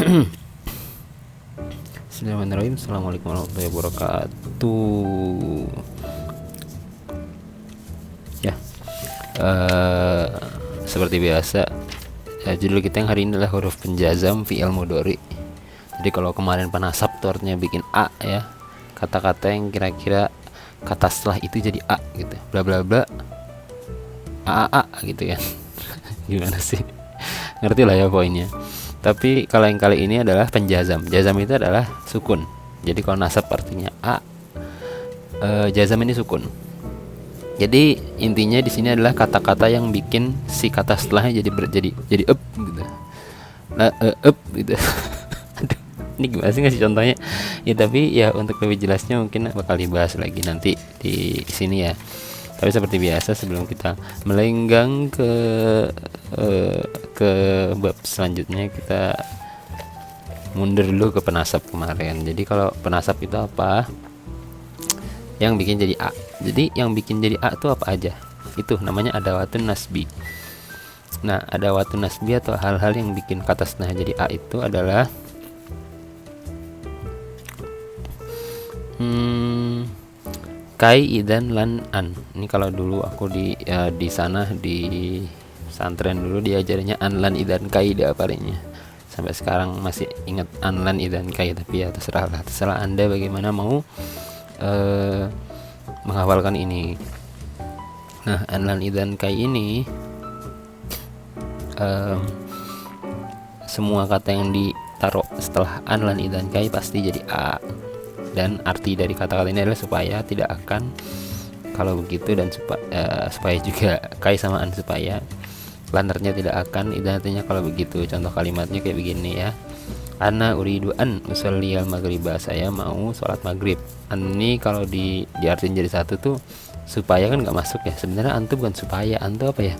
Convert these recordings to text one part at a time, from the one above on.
Bismillahirrahmanirrahim. Assalamualaikum warahmatullahi wabarakatuh. Ya, eh, seperti biasa, judul kita yang hari ini adalah huruf penjazam fi'il mudhari. Jadi kalau kemarin penasab tuh artinya bikin a ya, kata-kata yang kira-kira kata setelah itu jadi a gitu, bla bla bla, a gitu kan. Gimana sih? Ngerti lah ya poinnya. Tapi kalau yang kali ini adalah penjazam. Jazam itu adalah sukun. Jadi kalau nasab artinya a, jazam ini sukun. Jadi intinya di sini adalah kata-kata yang bikin si kata setelahnya jadi up gitu. Nah, up gitu. Aduh, ini gimana sih ngasih contohnya? Ya tapi ya untuk lebih jelasnya mungkin bakal dibahas lagi nanti di sini ya. Tapi seperti biasa sebelum kita melenggang ke bab selanjutnya, kita mundur dulu ke penasab kemarin. Jadi kalau penasab itu apa? Yang bikin jadi a. Jadi yang bikin jadi a itu apa aja? Itu namanya adawatun nasbi. Nah, adawatun nasbi atau hal-hal yang bikin kata setelah jadi a itu adalah kai, idan, lan, an. Ini kalau dulu aku di sana di pesantren dulu diajarnya an, lan, idan, kai diapalnya. Sampai sekarang masih ingat an, lan, idan, kai. Tapi ya terserah Anda bagaimana mau menghafalkan ini. Nah, an, lan, idan, kai ini semua kata yang ditaruh setelah an, lan, idan, kai pasti jadi a. Dan arti dari kata-kata ini adalah supaya tidak akan, kalau begitu, dan supaya juga kai sama an, supaya lanternya tidak akan, idan artinya kalau begitu. Contoh kalimatnya kayak begini ya, ana uridu an usalliyal maghriba, saya mau sholat maghrib. An ini kalau diartiin jadi satu tuh supaya kan nggak masuk ya. Sebenarnya an tuh bukan supaya, an tuh apa ya,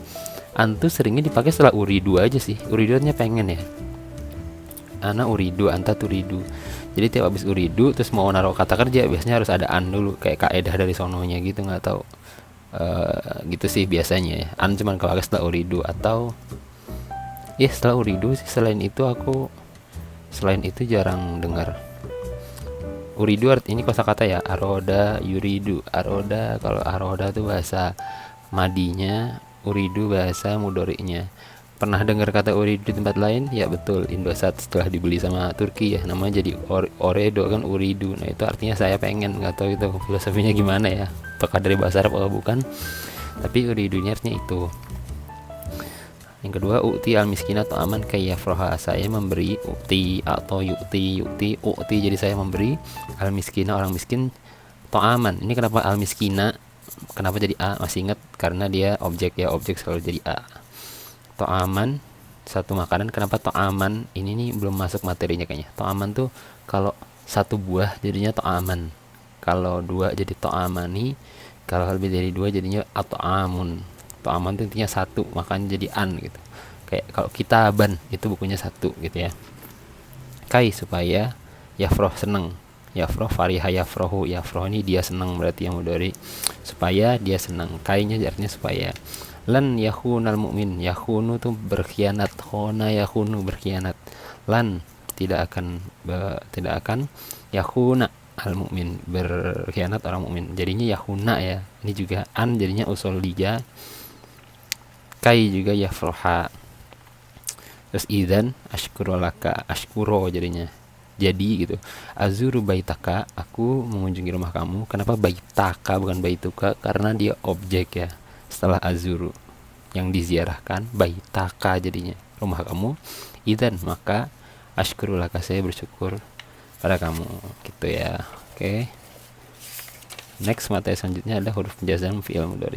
an tuh seringnya dipakai setelah uridu aja sih. Uridu artinya pengen ya, ana uridu, anta turidu. Jadi tiap habis uridu terus mau naruh kata kerja biasanya harus ada an dulu, kayak kaedah dari sononya gitu, nggak tahu gitu sih biasanya ya. An cuman kalau setelah uridu, atau ya setelah uridu sih. Selain itu jarang dengar uridu. Ini kosakata ya, aroda, yuridu. Aroda, kalau aroda tuh bahasa madinya, uridu bahasa mudorinya. Pernah dengar kata uridu di tempat lain? Ya betul, Indosat setelah dibeli sama Turki ya, namanya jadi oredo kan, uridu. Nah itu artinya saya pengen. Nggak tahu itu filosofinya gimana ya, apakah dari bahasa Arab atau bukan, tapi uridunya artinya itu. Yang kedua, ukti al miskinah atau aman kayak froha, saya memberi. Ukti atau yukti, ukti jadi saya memberi. Al miskinah orang miskin, to aman. Ini kenapa al miskinah, kenapa jadi a? Masih ingat karena dia objek ya, objek selalu jadi a. To aman, satu makanan. Kenapa to aman? Ini nih belum masuk materinya kayaknya. To aman tuh kalau satu buah jadinya to aman, kalau dua jadi to amani, kalau lebih dari dua jadinya atau amun. To aman tuh intinya satu, makanya jadi an gitu. Kayak kalau kitaban itu bukunya satu gitu ya. Kai supaya yafroh seneng. Yafroh fariha yafrohu, yafroh ini dia senang berarti yang dari supaya dia senang. Kainya artinya supaya. Lan yakhunal mu'min, yakhunu tuh berkhianat, khona yakhunu berkhianat. Lan tidak akan yakhuna al mu'min berkhianat orang mukmin, jadinya yakhuna ya. Ini juga an jadinya usul liya. Kai juga yafroha. Terus idan ashkuro laka, ashkuro jadinya jadi gitu. Azuru baitaka, aku mengunjungi rumah kamu. Kenapa baitaka bukan baituka? Karena dia objek ya. Setelah azuru yang diziarahkan, baitaka jadinya rumah kamu. Idan maka ashkuru laka, saya bersyukur pada kamu gitu ya. Oke. Next materi selanjutnya adalah huruf penjazam fi'il mudhari.